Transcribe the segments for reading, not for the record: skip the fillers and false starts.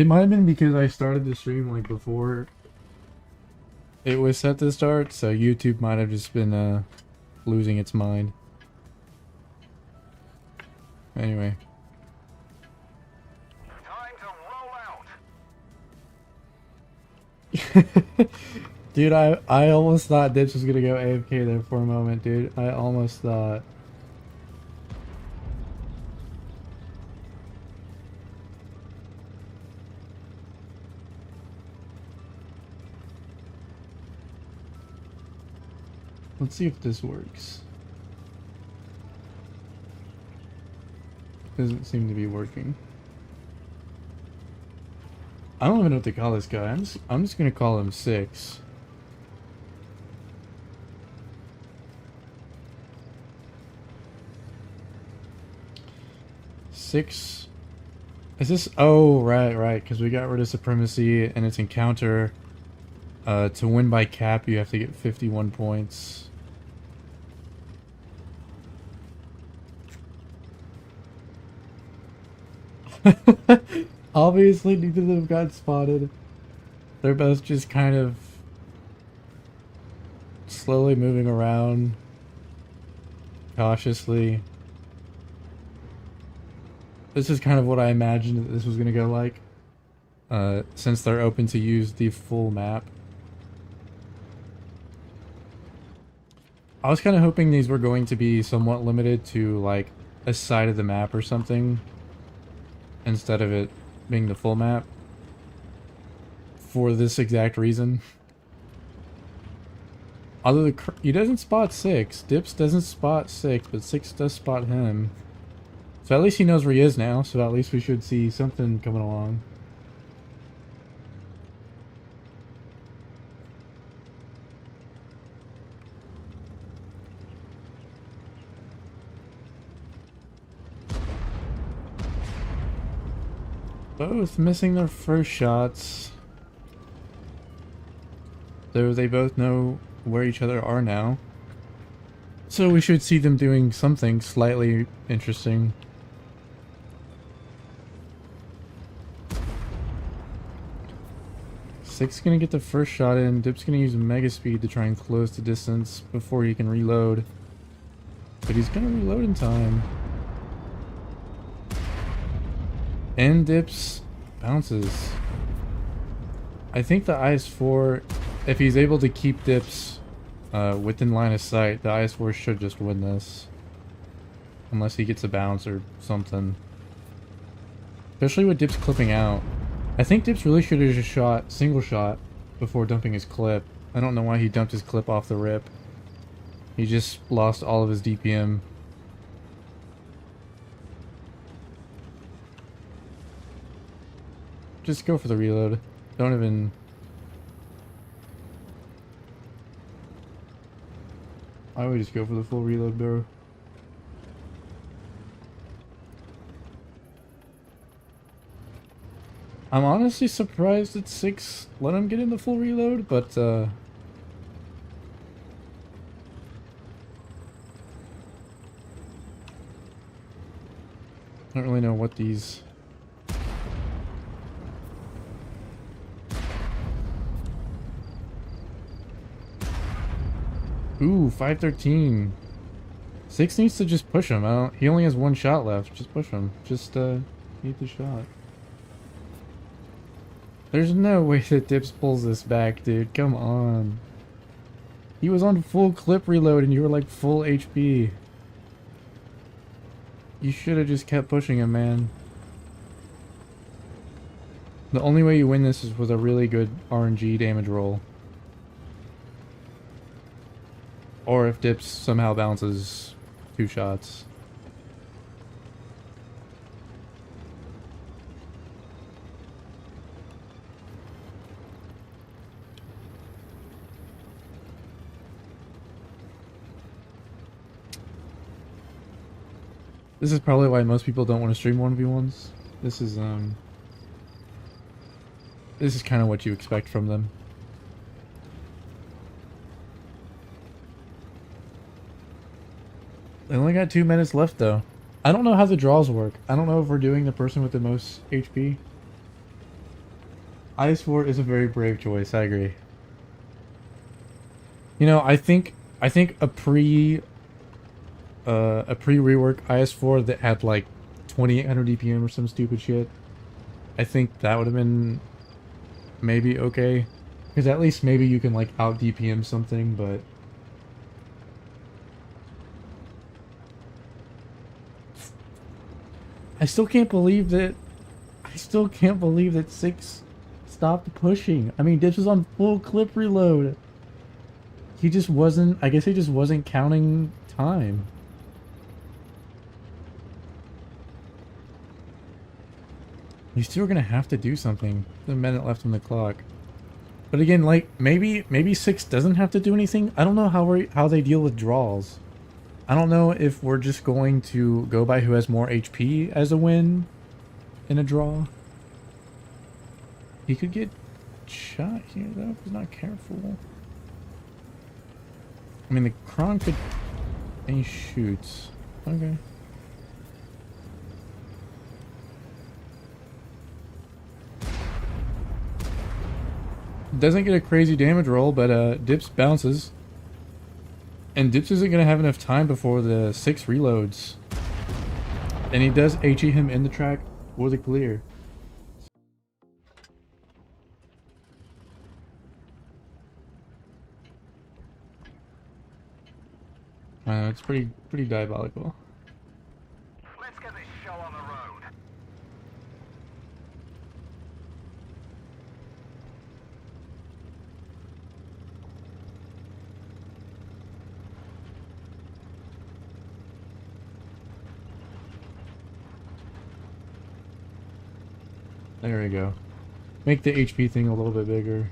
It might have been because I started the stream like before it was set to start, so YouTube might have just been losing its mind. Anyway. Time to roll out. Dude, I almost thought Dips was gonna go AFK there for a moment, dude. I almost thought. Let's see if this works. Doesn't seem to be working. I don't even know what to call this guy. I'm just gonna call him 6. Six. Is this? Oh, right. Because we got rid of supremacy and its encounter. To win by cap, you have to get 51 points. Obviously, neither of them got spotted. They're both just kind of slowly moving around, cautiously. This is kind of what I imagined that this was going to go like, since they're open to use the full map. I was kind of hoping these were going to be somewhat limited to like a side of the map or something, instead of it being the full map, for this exact reason. Although he doesn't spot 6. Dips doesn't spot 6, but 6 does spot him. So at least he knows where he is now, so at least we should see something coming along. Both missing their first shots. Though they both know where each other are now. So we should see them doing something slightly interesting. Six gonna get the first shot in. Dip's gonna use mega speed to try and close the distance before he can reload. But he's gonna reload in time. And Dips bounces. I think the IS-4, if he's able to keep Dips within line of sight, the IS-4 should just win this. Unless he gets a bounce or something. Especially with Dips clipping out. I think Dips really should have just shot single shot before dumping his clip. I don't know why he dumped his clip off the rip. He just lost all of his DPM. Just go for the reload. Don't even... I would just go for the full reload, bro. I'm honestly surprised that 6 let him get in the full reload, but I don't really know what these... Ooh, 513. 6 needs to just push him. He only has 1 shot left. Just push him. Just need the shot. There's no way that Dips pulls this back, dude. Come on. He was on full clip reload and you were like full HP. You should have just kept pushing him, man. The only way you win this is with a really good RNG damage roll. Or if Dips somehow bounces 2 shots. This is probably why most people don't want to stream 1v1s. This is kind of what you expect from them. They only got 2 minutes left though. I don't know how the draws work. I don't know if we're doing the person with the most HP. IS-4 is a very brave choice, I agree. You know, I think a pre-rework IS-4 that had like 2800 DPM or some stupid shit, I think that would have been maybe okay. Because at least maybe you can like out DPM something, but I still can't believe that I still can't believe that 6 stopped pushing. I mean, Ditch was on full clip reload. He just wasn't, I guess he just wasn't counting time. You still gonna have to do something. The minute left on the clock. But again, like maybe 6 doesn't have to do anything. I don't know how they deal with draws. I don't know if we're just going to go by who has more HP as a win in a draw. He could get shot here though if he's not careful. I mean, the Kron could... And he shoots. Okay. Doesn't get a crazy damage roll, but Dips bounces. And Dips isn't going to have enough time before the 6 reloads. And he does HE him in the track for the clear. It's pretty diabolical. Let's get this show on the road. There we go. Make the HP thing a little bit bigger.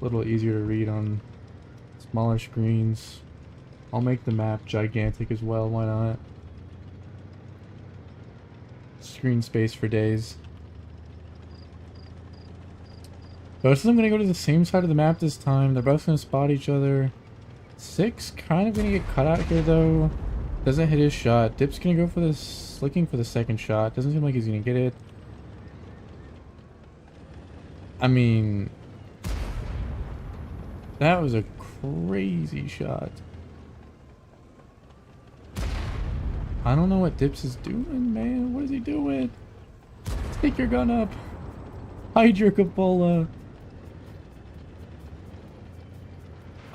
A little easier to read on smaller screens. I'll make the map gigantic as well, why not? Screen space for days. Both of them gonna go to the same side of the map this time. They're both gonna spot each other. 6 kind of gonna get cut out here though. Doesn't hit his shot. Dip's gonna go for this, looking for the second shot. Doesn't seem like he's gonna get it. I mean, that was a crazy shot. I don't know what Dips is doing, man. What is he doing? Take your gun up. Hide your cupola.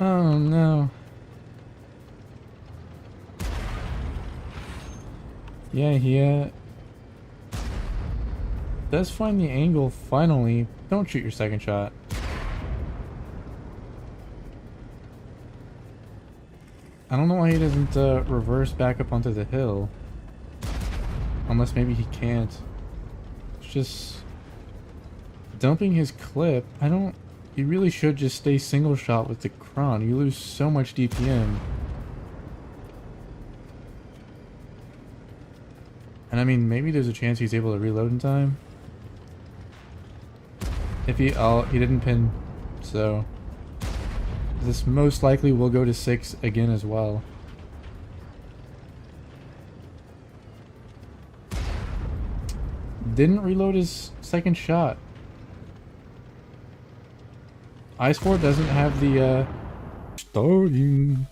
Oh no. Yeah, he does find the angle finally. Don't shoot your second shot. I don't know why he doesn't reverse back up onto the hill. Unless maybe he can't. It's just dumping his clip. You really should just stay single shot with the Kron. You lose so much DPM. And I mean, maybe there's a chance he's able to reload in time. If he didn't pin, so this most likely will go to 6 again as well. Didn't reload his second shot. IS-4 doesn't have the starting.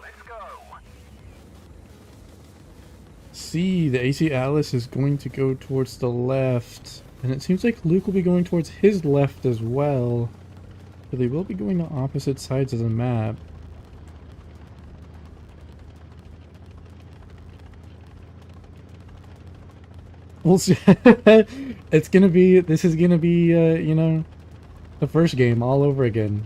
Let's go. See, the AC Atlas is going to go towards the left. And it seems like Luke will be going towards his left as well. But they will be going to opposite sides of the map. We'll see. It's gonna be, this is gonna be, you know, the first game all over again.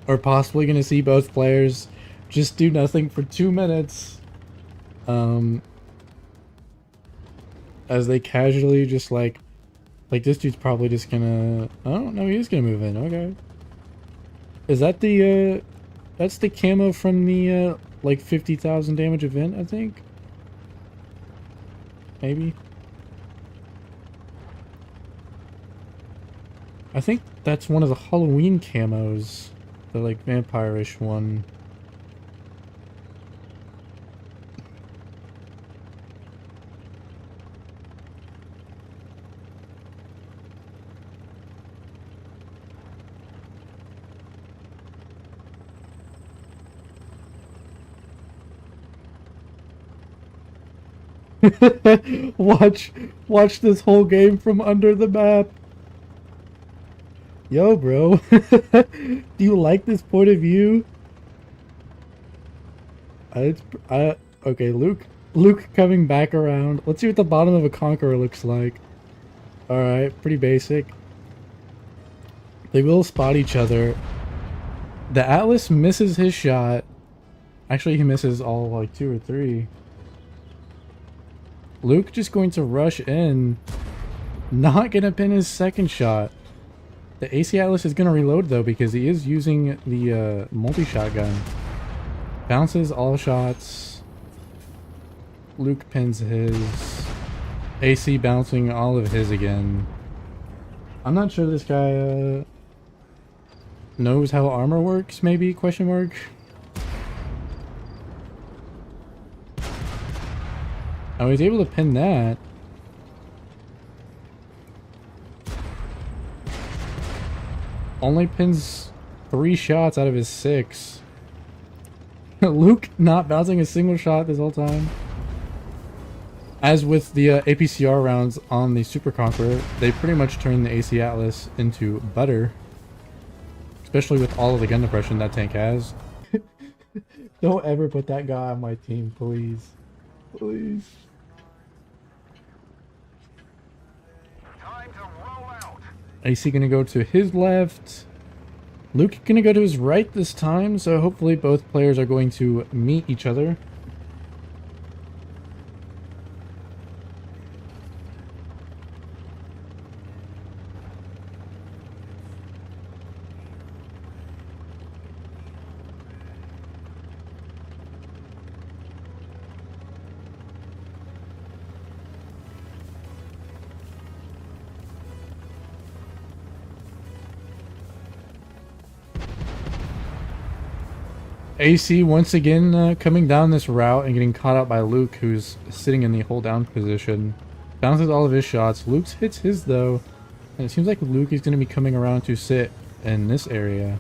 Or possibly gonna see both players just do nothing for 2 minutes. As they casually just like this dude's probably just gonna, oh no, he is gonna move in, okay. Is that the, that's the camo from the, like 50,000 damage event, I think? Maybe? I think that's one of the Halloween camos. The like vampire-ish one. Watch this whole game from under the map. Yo, bro. Do you like this point of view? It's, okay, Luke coming back around. Let's see what the bottom of a Conqueror looks like. Alright, pretty basic. They will spot each other. The Atlas misses his shot. Actually, he misses all like 2 or 3. Luke just going to rush in. Not gonna pin his second shot. The AC Atlas is gonna reload though because he is using the multi-shotgun. Bounces all shots. Luke pins his. AC bouncing all of his again. I'm not sure this guy knows how armor works, maybe? Question mark. Oh, he's able to pin that. Only pins 3 shots out of his 6. Luke not bouncing a single shot this whole time. As with the APCR rounds on the Super Conqueror, they pretty much turn the AC Atlas into butter. Especially with all of the gun depression that tank has. Don't ever put that guy on my team, please. Please. Time to roll out. AC gonna go to his left. Luke gonna go to his right this time, so hopefully both players are going to meet each other. AC once again coming down this route and getting caught out by Luke, who's sitting in the hold down position. Bounces all of his shots. Luke's hits his though, and it seems like Luke is going to be coming around to sit in this area.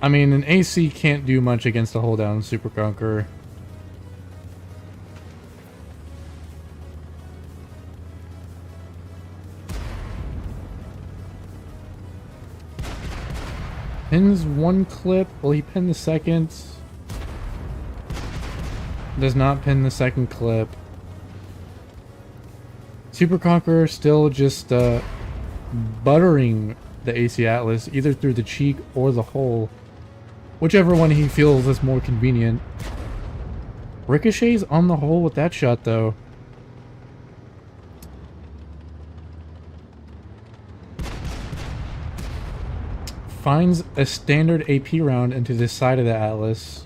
I mean, an AC can't do much against a hold down Super Conqueror. Pins one clip. Will he pin the second? Does not pin the second clip. Super Conqueror still just buttering the AC Atlas either through the cheek or the hole. Whichever one he feels is more convenient. Ricochet's on the hole with that shot though. Finds a standard AP round into the side of the Atlas.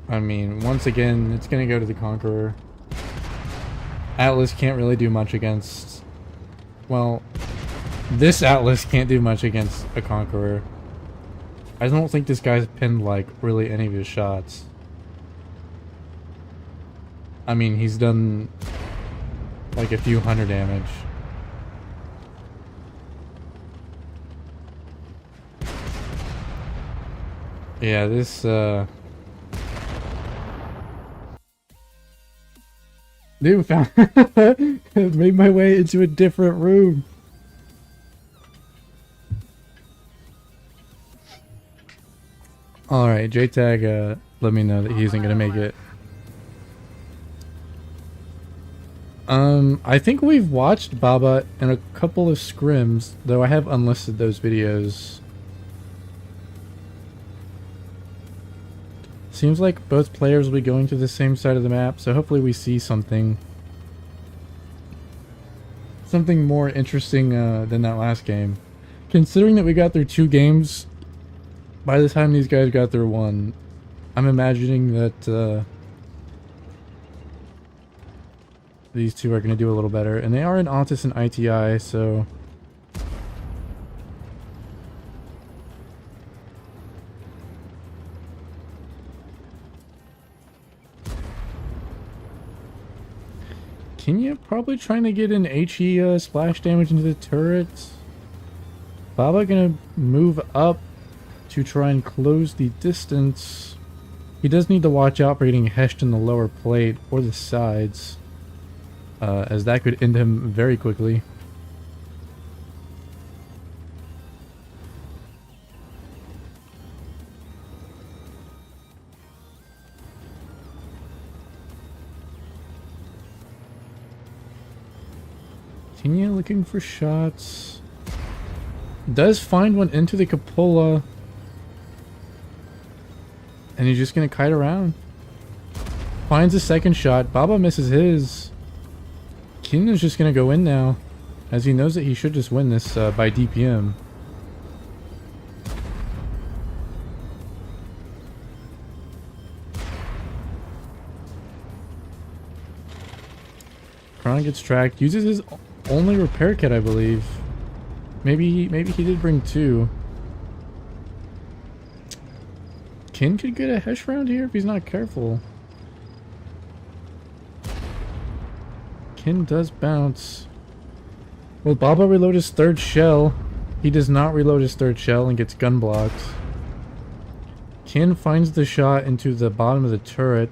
I mean, once again, it's gonna go to the Conqueror. Atlas can't really do much against... Well, this Atlas can't do much against a Conqueror. I don't think this guy's pinned, like, really any of his shots. I mean, he's done, like, a few hundred damage. Yeah, this, Dude, found made my way into a different room. Alright, JTAG, let me know that he isn't gonna make it. I think we've watched Baba in a couple of scrims, though I have unlisted those videos. Seems like both players will be going to the same side of the map, so hopefully we see something more interesting than that last game. Considering that we got through 2 games, by the time these guys got through 1, I'm imagining that these two are going to do a little better. And they are in Autis and ITI, so... Kenya probably trying to get an HE splash damage into the turret. Baba gonna move up to try and close the distance. He does need to watch out for getting heshed in the lower plate or the sides, as that could end him very quickly. Kenya looking for shots. Does find one into the cupola. And he's just gonna kite around. Finds a second shot. Baba misses his. Kenya's just gonna go in now, as he knows that he should just win this by DPM. Chron gets tracked. Uses his only repair kit, I believe. Maybe he did bring two. Kin could get a hesh round here if he's not careful. Kin does bounce. Will Baba reload his third shell? He does not reload his third shell and gets gun blocked. Kin finds the shot into the bottom of the turret.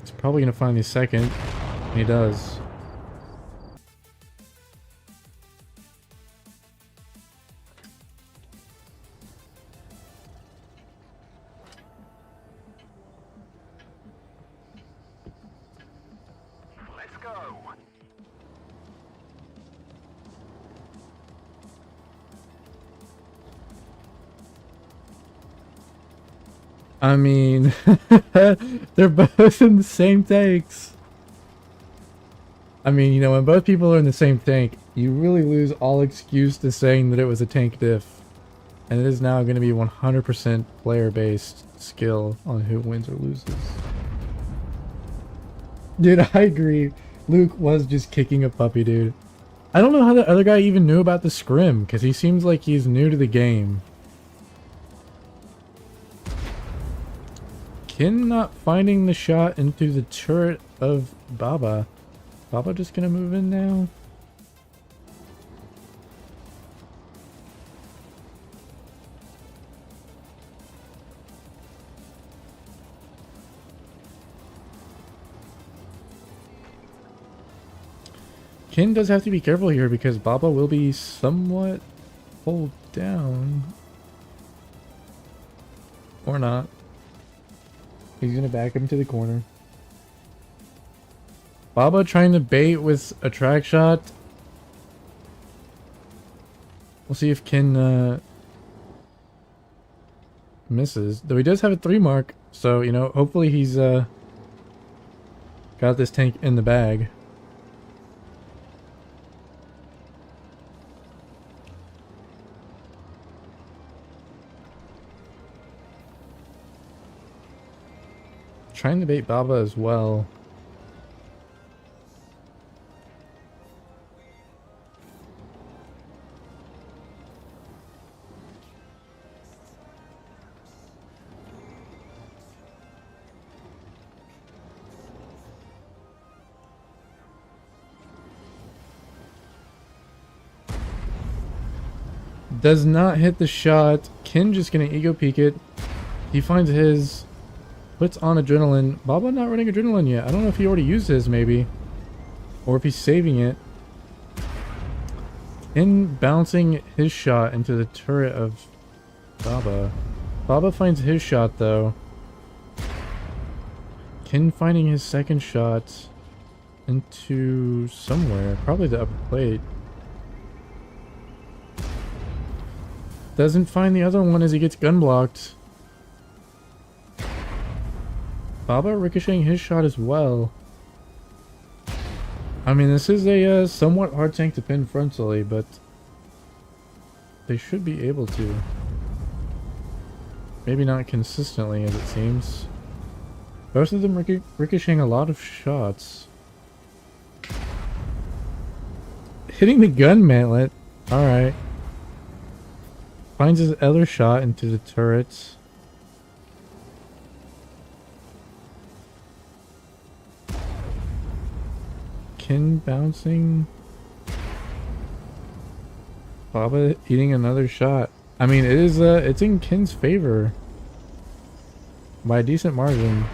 He's probably going to find the second. And he does. Let's go. I mean, they're both in the same tanks. I mean, you know, when both people are in the same tank, you really lose all excuse to saying that it was a tank diff. And it is now going to be 100% player-based skill on who wins or loses. Dude, I agree. Luke was just kicking a puppy, dude. I don't know how the other guy even knew about the scrim, because he seems like he's new to the game. Kin not finding the shot into the turret of Baba. Baba just gonna move in now? Kin does have to be careful here because Baba will be somewhat pulled down. Or not. He's gonna back him to the corner. Baba trying to bait with a track shot. We'll see if Kin misses. Though he does have a 3 mark, so you know, hopefully he's got this tank in the bag. Trying to bait Baba as well. Does not hit the shot. Kin just gonna ego peek it. He finds his. Puts on adrenaline. Baba not running adrenaline yet. I don't know if he already used his, maybe. Or if he's saving it. In bouncing his shot into the turret of Baba. Baba finds his shot, though. Kin finding his second shot into somewhere. Probably the upper plate. Doesn't find the other one as he gets gun blocked. Baba ricocheting his shot as well. I mean, this is a somewhat hard tank to pin frontally, but they should be able to. Maybe not consistently, as it seems. Both of them ricocheting a lot of shots. Hitting the gun mantlet. Alright. Finds his other shot into the turrets. Kin bouncing. Baba eating another shot. I mean, it is it's in Kin's favor by a decent margin.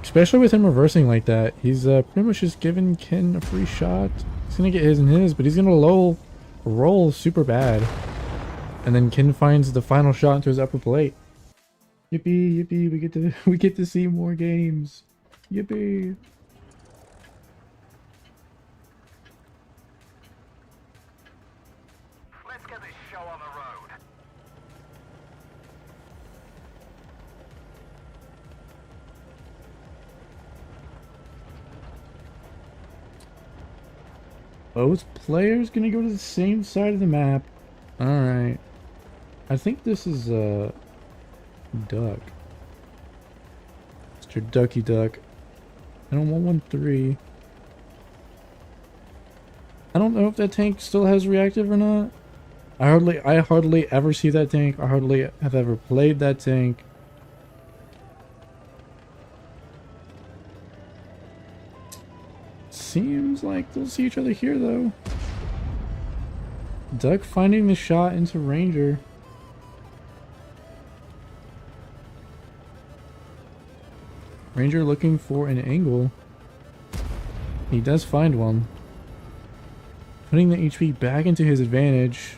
Especially with him reversing like that. He's pretty much just giving Kin a free shot. He's gonna get his and his, but he's gonna roll super bad. And then Kin finds the final shot into his upper plate. Yippee, yippee, we get to see more games. Yippee. Let's get this show on the road. Both players gonna go to the same side of the map. Alright. I think this is Duck. Mr. Ducky Duck. I don't want 1-3. I don't know if that tank still has reactive or not. I hardly ever see that tank. I hardly have ever played that tank. Seems like they'll see each other here though. Duck finding the shot into Ranger. Ranger looking for an angle. He does find one. Putting the HP back into his advantage.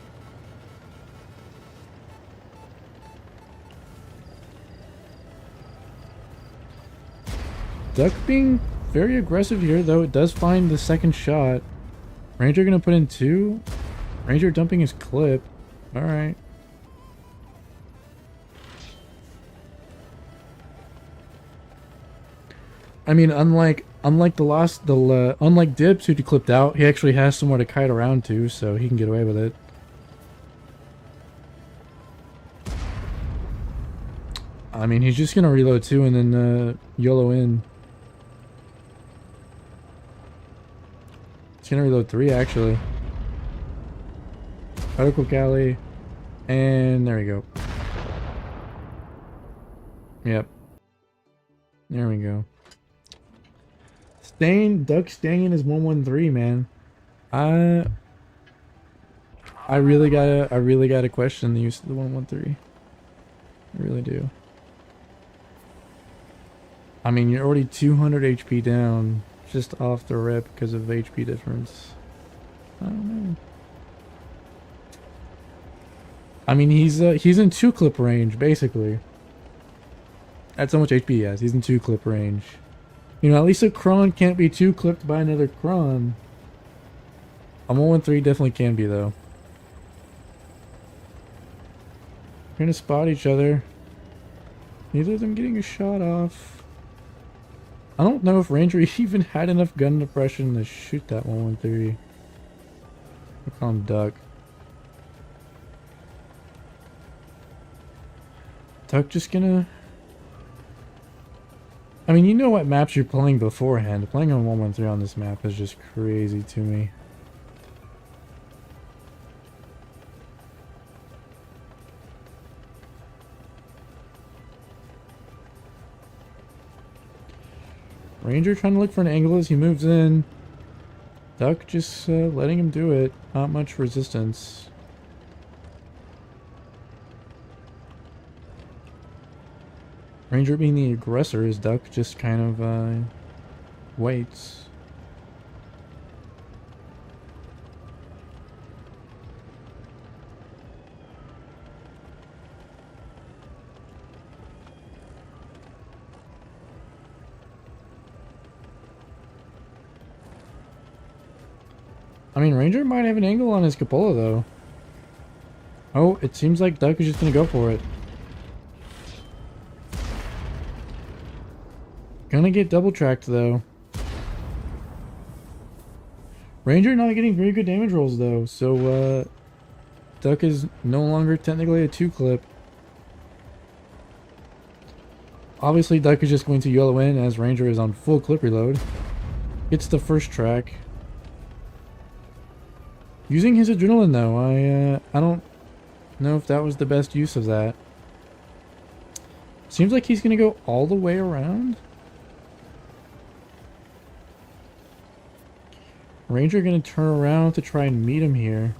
Duck being very aggressive here though. It does find the second shot. Ranger gonna put in 2. Ranger dumping his clip. Alright. I mean, unlike unlike Dips who clipped out, he actually has somewhere to kite around to, so he can get away with it. I mean, he's just gonna reload too and then YOLO in. He's gonna reload 3 actually. Particle Cali, and there we go. Yep. There we go. Duck staying in his 1-1-3, man. I really gotta question the use of the 1-1-3. I really do. I mean, you're already 200 HP down just off the rip because of HP difference. I don't know. I mean, he's in 2-clip range basically. That's how much HP he has. He's in 2-clip range. You know, at least a Kron can't be 2-clipped by another Kron. A 1-1-3 definitely can be, though. We're gonna spot each other. Neither of them getting a shot off. I don't know if Ranger even had enough gun depression to shoot that 1-1-3. We'll call him Duck. Duck just gonna... I mean, you know what maps you're playing beforehand. Playing on 1-1-3 on this map is just crazy to me. Ranger trying to look for an angle as he moves in. Duck just letting him do it. Not much resistance. Ranger being the aggressor is Duck just kind of waits. I mean, Ranger might have an angle on his cupola though. Oh, it seems like Duck is just gonna go for it. Gonna get double tracked though. Ranger not getting very good damage rolls though, so Duck is no longer technically a 2-clip. Obviously Duck is just going to YOLO in as Ranger is on full clip reload. Gets the first track. Using his adrenaline though, I don't know if that was the best use of that. Seems like he's gonna go all the way around. Ranger gonna turn around to try and meet him here.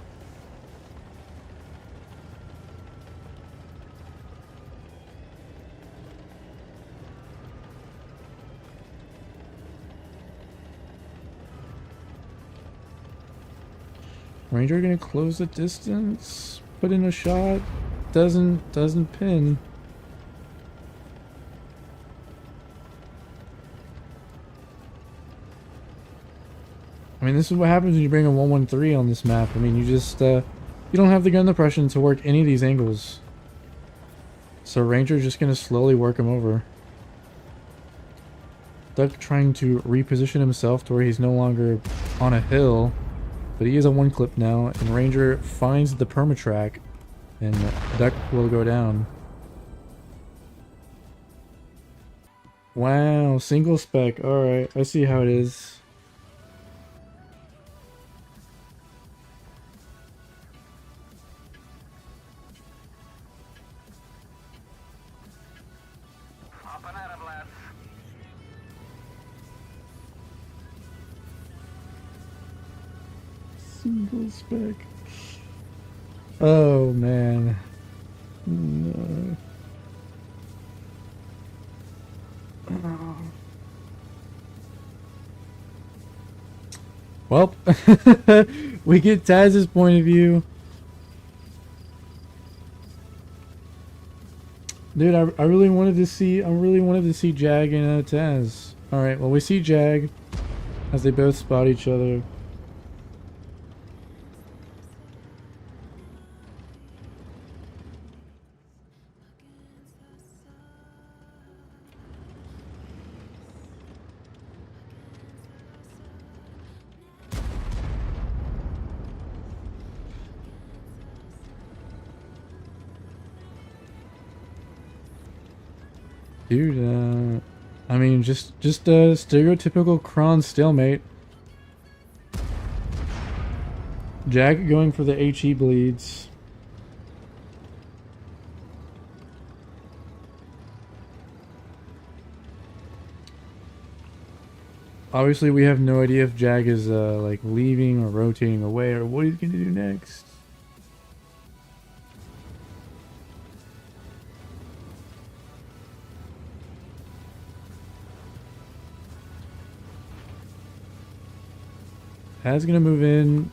Ranger gonna close the distance, put in a shot, doesn't pin. I mean, this is what happens when you bring a 113 on this map. I mean, you just you don't have the gun depression to work any of these angles. So Ranger's just gonna slowly work him over. Duck trying to reposition himself to where he's no longer on a hill. But he is a one clip now, and Ranger finds the permatrack, and Duck will go down. Wow, single spec. Alright, I see how it is. Up and at 'em, lads. Single spec. Oh man. No. Well, we get Taz's point of view. Dude, I really wanted to see Jag and Taz. All right, well we see Jag as they both spot each other. Dude, I mean, just a stereotypical Kron stalemate. Jag going for the HE bleeds. Obviously, we have no idea if Jag is like leaving or rotating away or what he's gonna do next. Taz gonna move in.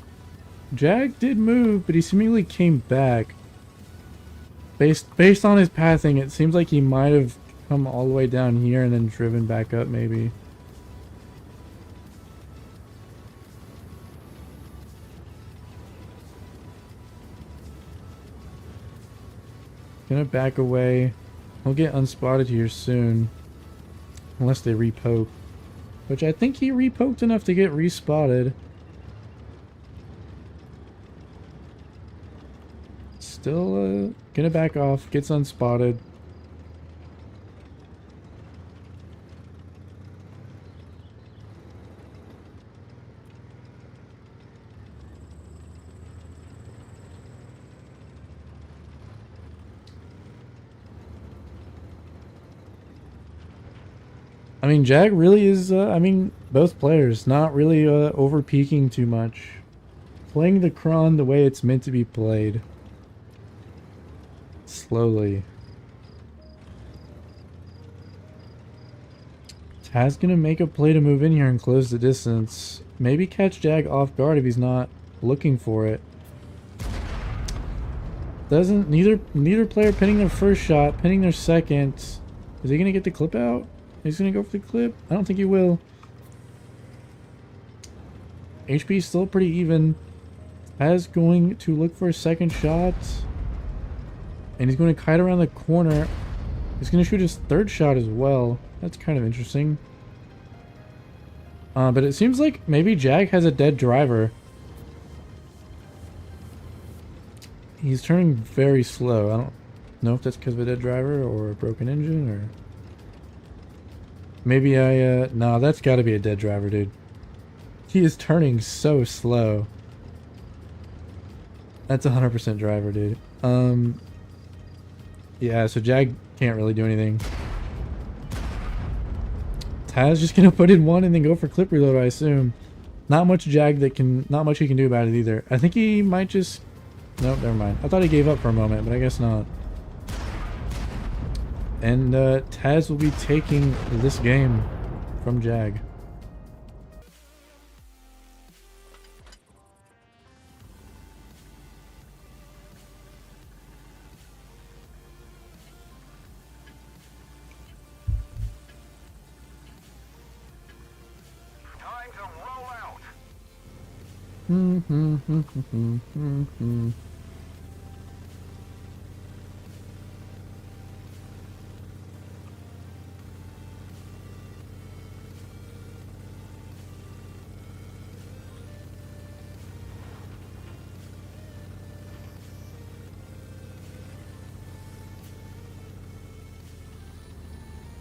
Jag did move, but he seemingly came back. Based on his pathing, it seems like he might have come all the way down here and then driven back up, maybe. Gonna back away. He'll get unspotted here soon. Unless they repoke. Which I think he repoked enough to get respotted. Still gonna back off, gets unspotted. I mean, Jag really is, I mean, both players, not really over peaking too much. Playing the Kron the way it's meant to be played. Slowly. Taz gonna make a play to move in here and close the distance. Maybe catch Jag off guard if he's not looking for it. Doesn't neither player pinning their first shot, pinning their second. Is he gonna get the clip out? He's gonna go for the clip? I don't think he will. HP is still pretty even. Taz going to look for a second shot. And he's going to kite around the corner. He's going to shoot his third shot as well. That's kind of interesting. But it seems like maybe Jag has a dead driver. He's turning very slow. I don't know if that's because of a dead driver or a broken engine or... Maybe no, that's got to be a dead driver, dude. He is turning so slow. That's 100% driver, dude. Yeah, so Jag can't really do anything. Taz just gonna put in one and then go for clip reload, I assume. Not much Jag that can, not much he can do about it either. I think he might just, nope, never mind. I thought he gave up for a moment, but I guess not. And Taz will be taking this game from Jag. Time to roll out.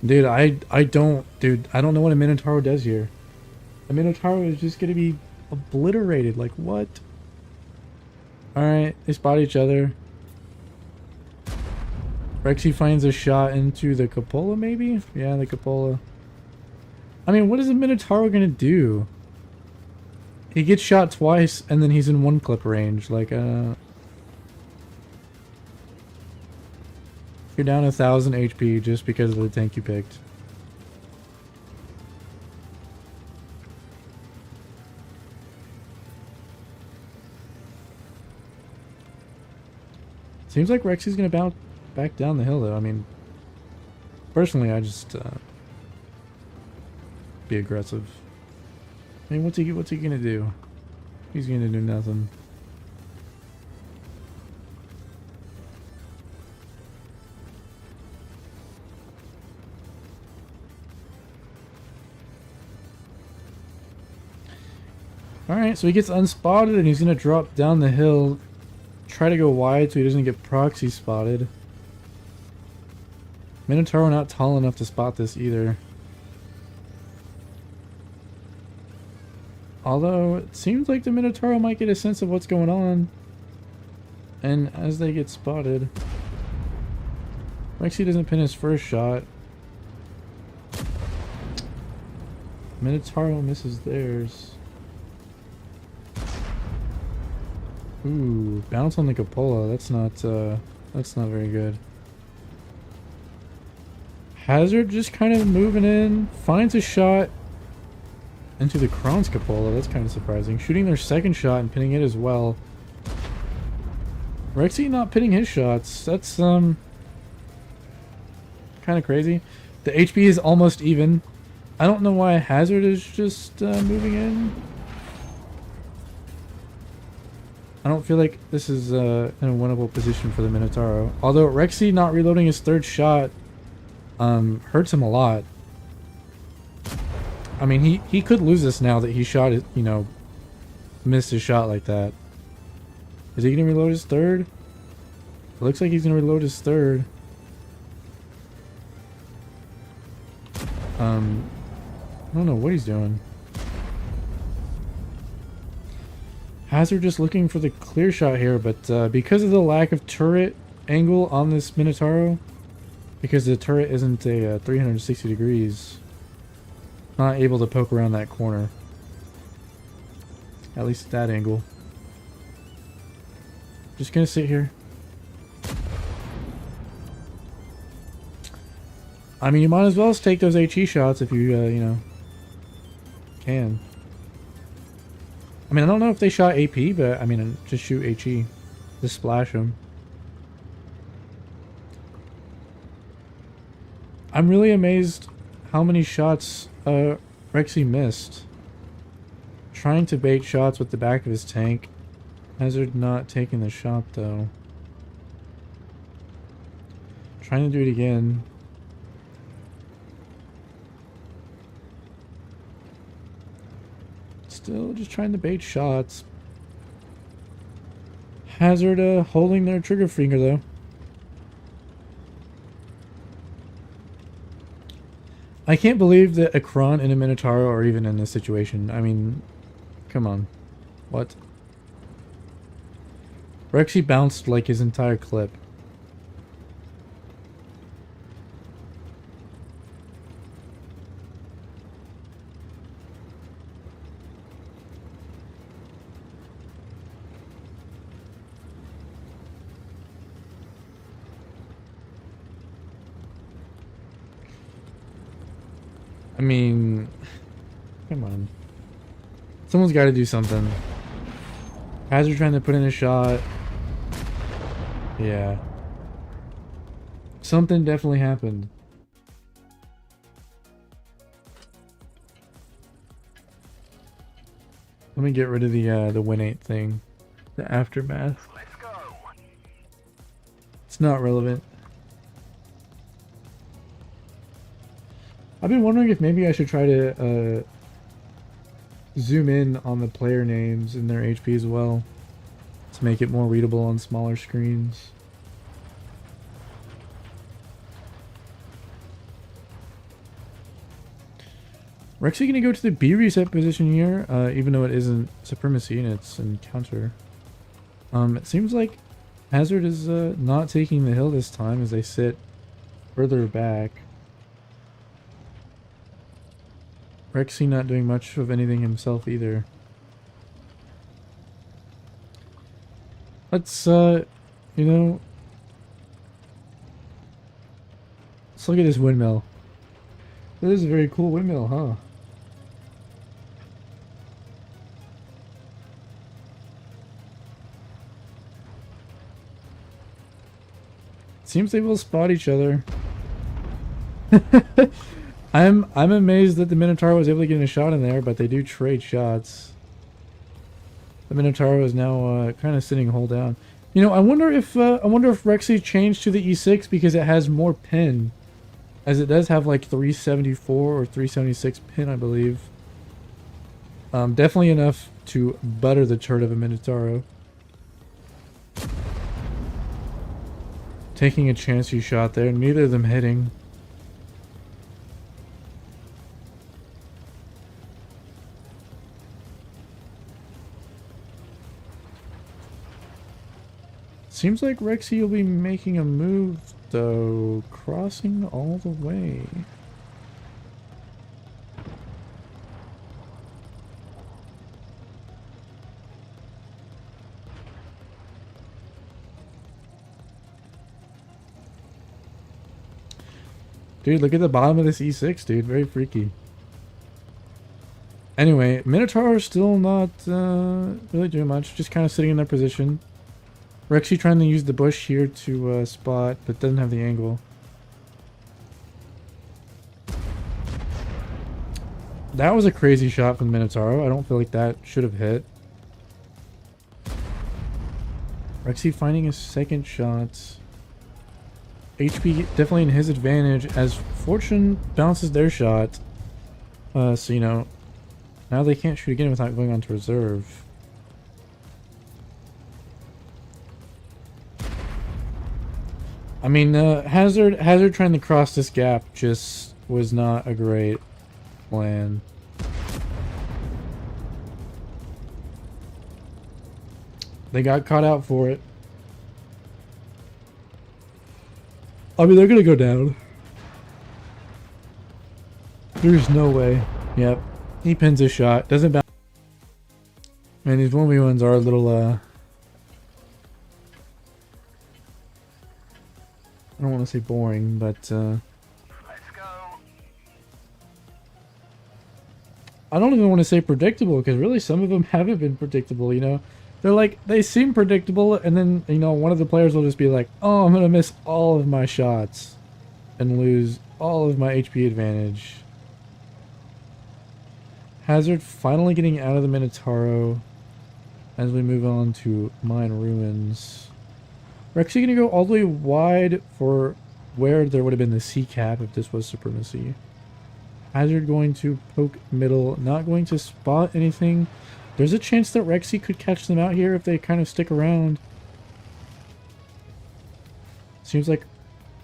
Dude, I don't know what a Minotauro does here. A Minotauro is just gonna be obliterated. Like, what? Alright, they spot each other. Rexy finds a shot into the cupola, maybe? Yeah, the cupola. I mean, what is a Minotauro gonna do? He gets shot twice, and then he's in one clip range. Like, you're down 1,000 HP just because of the tank you picked. Seems like Rexy's gonna bounce back down the hill, though. I mean, personally, I just be aggressive. I mean, what's he gonna do? He's gonna do nothing. Alright, so he gets unspotted and he's gonna drop down the hill. Try to go wide so he doesn't get proxy spotted. Minotauro not tall enough to spot this either. Although, it seems like the Minotauro might get a sense of what's going on. And as they get spotted... Rexy doesn't pin his first shot. Minotauro misses theirs. Ooh, bounce on the cupola. That's not very good. Hazard just kind of moving in, finds a shot into the Kron's cupola. That's kind of surprising. Shooting their second shot and pinning it as well. Rexy not pinning his shots. That's kind of crazy. The HP is almost even. I don't know why Hazard is just moving in. I don't feel like this is in a winnable position for the Minotauro. Although Rexy not reloading his third shot hurts him a lot. I mean, he could lose this now that he shot it, you know, missed his shot like that. Is he gonna reload his third? It looks like he's gonna reload his third. I don't know what he's doing. Hazard just looking for the clear shot here, but because of the lack of turret angle on this Minotauro, because the turret isn't a 360 degrees, not able to poke around that corner. At least at that angle. Just gonna sit here. I mean, you might as well take those HE shots if you, you know, can. I mean, I don't know if they shot AP, but I mean, just shoot HE. Just splash them. I'm really amazed how many shots Rexy missed. Trying to bait shots with the back of his tank. Hazard not taking the shot, though. Trying to do it again. Still just trying to bait shots. Hazard holding their trigger finger, though. I can't believe that a Kron and a Minotauro are even in this situation. I mean, come on. What? Rexy bounced like his entire clip. I mean, come on. Someone's got to do something. Hazard trying to put in a shot. Yeah. Something definitely happened. Let me get rid of the win 8 thing. The aftermath. Let's go. It's not relevant. I've been wondering if maybe I should try to zoom in on the player names and their HP as well to make it more readable on smaller screens. Rexy gonna go to the B reset position here, even though it isn't supremacy and it's encounter. It seems like Hazard is not taking the hill this time as they sit further back. Rexy not doing much of anything himself either. Let's, you know, let's look at this windmill. This is a very cool windmill, huh? Seems they will spot each other. I'm amazed that the Minotaur was able to get a shot in there, but they do trade shots. The Minotaur is now kind of sitting hull down. You know, I wonder if Rexy changed to the E6 because it has more pin, as it does have like 374 or 376 pin, I believe. Definitely enough to butter the turd of a Minotauro. Taking a chancey shot there, neither of them hitting. Seems like Rexy will be making a move, though, crossing all the way. Dude, look at the bottom of this E6, dude. Very freaky. Anyway, Minotaur is still not really doing much. Just kind of sitting in their position. Rexy trying to use the bush here to spot, but doesn't have the angle. That was a crazy shot from Minotauro. I don't feel like that should have hit. Rexy finding a second shot. HP definitely in his advantage as Fortune bounces their shot. So, you know, now they can't shoot again without going on to reserve. I mean, Hazard trying to cross this gap just was not a great plan. They got caught out for it. I mean, they're gonna go down. There's no way. Yep. He pins his shot. Doesn't bounce. Man, these 1v1s are a little, I don't want to say boring, but, Let's go. I don't even want to say predictable, because really some of them haven't been predictable, you know? They're like, they seem predictable, and then, you know, one of the players will just be like, oh, I'm going to miss all of my shots and lose all of my HP advantage. Hazard finally getting out of the Minotauro as we move on to Mine Ruins. We're actually going to go all the way wide for where there would have been the C cap if this was Supremacy. Hazard going to poke middle, not going to spot anything. There's a chance that Rexy could catch them out here if they kind of stick around. Seems like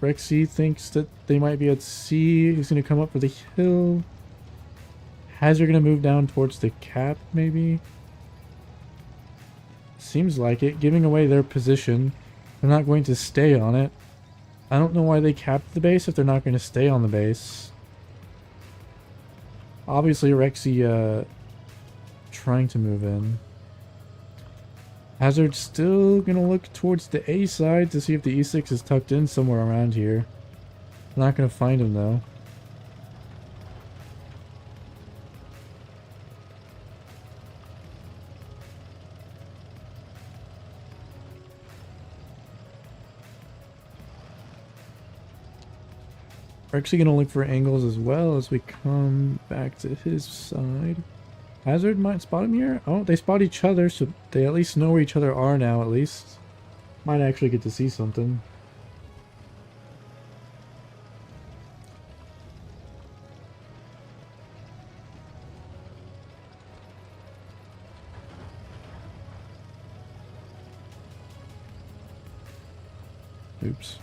Rexy thinks that they might be at C. He's going to come up for the hill. Hazard going to move down towards the cap, maybe? Seems like it, giving away their position. They're not going to stay on it. I don't know why they capped the base if they're not going to stay on the base. Obviously, Rexy, trying to move in. Hazard's still gonna look towards the A side to see if the E6 is tucked in somewhere around here. Not gonna find him though. We're actually going to look for angles as well as we come back to his side. Hazard might spot him here. Oh, they spot each other, so they at least know where each other are now, at least. Might actually get to see something. Oops.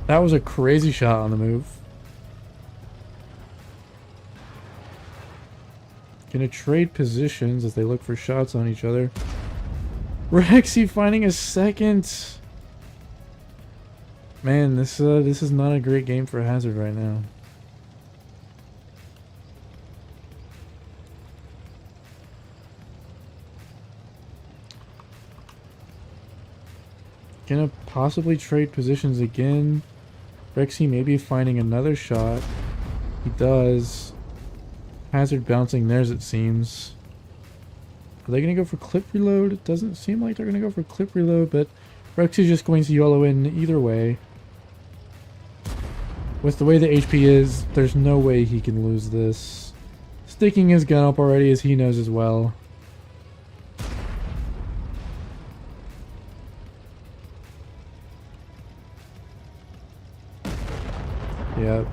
That was a crazy shot on the move. Gonna trade positions as they look for shots on each other. Rexy finding a second. Man, this is not a great game for Hazard right now. Gonna possibly trade positions again. Rexy maybe finding another shot. He does. Hazard bouncing theirs, it seems. Are they gonna go for clip reload? It doesn't seem like they're gonna go for clip reload, but Rexy's just going to YOLO in either way. With the way the HP is, there's no way he can lose this. Sticking his gun up already, as he knows as well. Yep.